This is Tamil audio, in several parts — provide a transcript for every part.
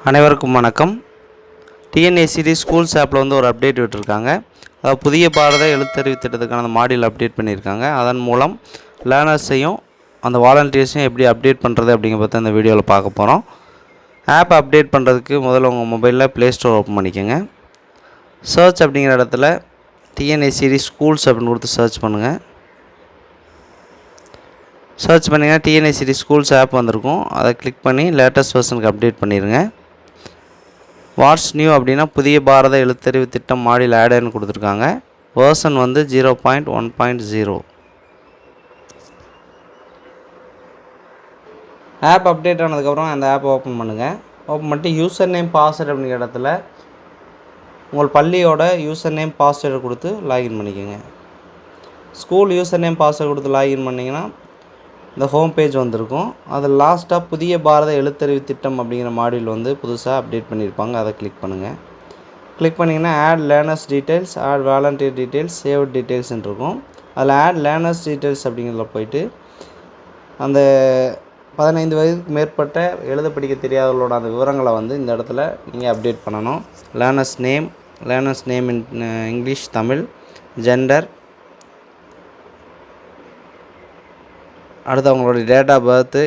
அனைவருக்கும் வணக்கம். டிஎன்ஏசிடி ஸ்கூல்ஸ் ஆப்பில் வந்து ஒரு அப்டேட் விட்டுருக்காங்க. அதாவது புதிய பாரத எழுத்தறிவு திட்டத்துக்கான மாடியூல் அப்டேட் பண்ணியிருக்காங்க. அதன் மூலம் லேர்னர்ஸையும் அந்த வாலண்டியர்ஸையும் எப்படி அப்டேட் பண்ணுறது அப்படிங்கிற பற்றி இந்த வீடியோவில் பார்க்க போகிறோம். ஆப் அப்டேட் பண்ணுறதுக்கு முதல்ல உங்கள் மொபைலில் ப்ளே ஸ்டோர் ஓப்பன் பண்ணிக்கோங்க. சர்ச் அப்படிங்கிற இடத்துல டிஎன்ஏசிடி ஸ்கூல்ஸ் அப்படின்னு கொடுத்து சர்ச் பண்ணுங்கள். சர்ச் பண்ணிங்கன்னா டிஎன்ஏசிடி ஸ்கூல்ஸ் ஆப் வந்திருக்கும். அதை கிளிக் பண்ணி லேட்டஸ்ட் வெர்ஷனுக்கு அப்டேட் பண்ணிடுங்க. வாட்ஸ் நியூ அப்படின்னா புதிய பாரத எழுத்தறிவு திட்டம் மாடியில் ஆடுன்னு கொடுத்துருக்காங்க. வேர்ஷன் வந்து 0.1.0. ஆப் அப்டேட் ஆனதுக்கப்புறம் அந்த ஆப்பை ஓப்பன் பண்ணுங்கள். ஓப்பன் பண்ணிட்டு யூசர் நேம் பாஸ்வேர்டு அப்படிங்கிற இடத்துல உங்கள் பள்ளியோட யூசர் நேம் பாஸ்வேர்டு கொடுத்து லாகின் பண்ணிக்கோங்க. ஸ்கூல் யூசர் நேம் பாஸ்வேர்டு கொடுத்து லாகின் பண்ணிங்கன்னா இந்த ஹோம் பேஜ் வந்திருக்கும். அது லாஸ்ட்டாக புதிய பாரத எழுத்தறிவு திட்டம் அப்படிங்கிற மாடியூல் வந்து புதுசாக அப்டேட் பண்ணியிருப்பாங்க. அதை கிளிக் பண்ணுங்கள். கிளிக் பண்ணிங்கன்னா add learners details, add volunteer details, save டீட்டெயில்ஸ்ன்னு இருக்கும். அதில் ஆட் லேர்னர்ஸ் டீட்டெயில்ஸ் அப்படிங்கிறதுல போயிட்டு அந்த 15 வயதுக்கு மேற்பட்ட எழுத படிக்க தெரியாதவர்களோட அந்த விவரங்களை வந்து இந்த இடத்துல நீங்கள் அப்டேட் பண்ணணும். Learners name in English, Tamil, gender, அடுத்து அவங்களுடைய டேட் ஆஃப் பர்த்து.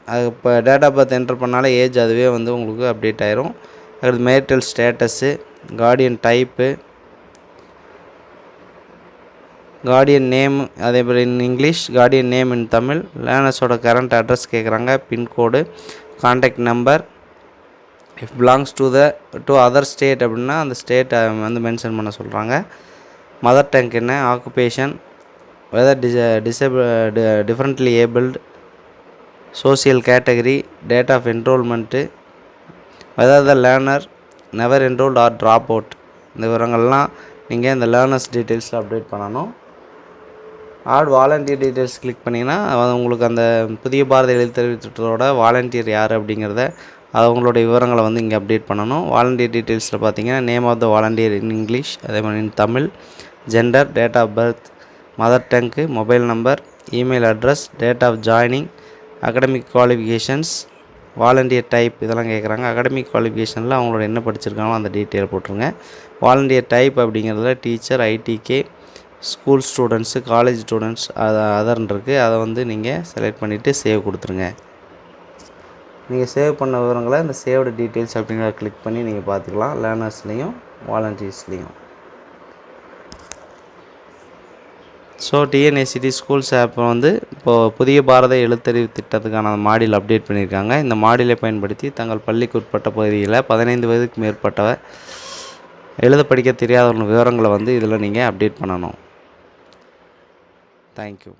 அது இப்போ டேட் ஆஃப் பர்த் என்டர் பண்ணாலே ஏஜ் அதுவே வந்து உங்களுக்கு அப்டேட் ஆயிரும். அடுத்து marital status, guardian type, guardian name அதே மாதிரி in English, guardian name in Tamil, லேர்னர்ஸோட கரண்ட் அட்ரஸ் கேட்குறாங்க, pincode, contact number. If belongs to other state அப்படின்னா அந்த ஸ்டேட்டை வந்து மென்ஷன் பண்ண சொல்கிறாங்க. மதர் டங் என்ன, occupation, whether differently abled, social category, date of enrollment, whether the learner never enrolled or drop out. இந்த விவரங்கள்லாம் நீங்கள் இந்த லேர்னர்ஸ் டீட்டெயில்ஸில் அப்டேட் பண்ணணும். ஆட் வாலண்டியர் டீட்டெயில்ஸ் கிளிக் பண்ணிங்கன்னா உங்களுக்கு அந்த புதிய பாரத எழுத்தறிவு திட்டத்தோட வாலண்டியர் யார் அப்படிங்கிறத அவங்களுடைய விவரங்களை வந்து இங்கே அப்டேட் பண்ணணும். வாலண்டியர் டீட்டெயில்ஸில் பார்த்தீங்கன்னா name of the volunteer in English, அதே மாதிரி in Tamil, gender, date of birth, mother tongue, mobile number, email address, date of joining, academic qualifications, volunteer type இதெல்லாம் கேட்குறாங்க. அகடமிக் குவாலிஃபிகேஷனில் அவங்களோட என்ன படிச்சிருக்காங்களோ அந்த டீட்டெயில் போட்டுருங்க. வாலண்டியர் டைப் அப்படிங்கிறதுல டீச்சர், ஐடிகே, ஸ்கூல் ஸ்டூடெண்ட்ஸு, காலேஜ் ஸ்டூடெண்ட்ஸ் அதர்ன்னு இருக்குது. அதை வந்து நீங்கள் செலக்ட் பண்ணிவிட்டு சேவ் கொடுத்துருங்க. நீங்கள் சேவ் பண்ண விவரங்களை இந்த சேவ்டு டீட்டெயில்ஸ் அப்படிங்கிறத கிளிக் பண்ணி நீங்கள் பார்த்துக்கலாம். லேர்னர்ஸ்லேயும் வாலண்டியர்ஸ்லேயும். ஸோ டிஎன்ஏசிடி ஸ்கூல்ஸ் ஆப் வந்து இப்போது புதிய பாரத எழுத்தறிவு திட்டத்துக்கான மாடியூல் அப்டேட் பண்ணியிருக்காங்க. இந்த மாடியூலை பயன்படுத்தி தங்கள் பள்ளிக்கு உட்பட்ட பகுதியில் 15 வயதுக்கு மேற்பட்டவர் எழுத படிக்க தெரியாதவர்கள் விவரங்களை வந்து இதில் நீங்கள் அப்டேட் பண்ணணும். தேங்க்யூ.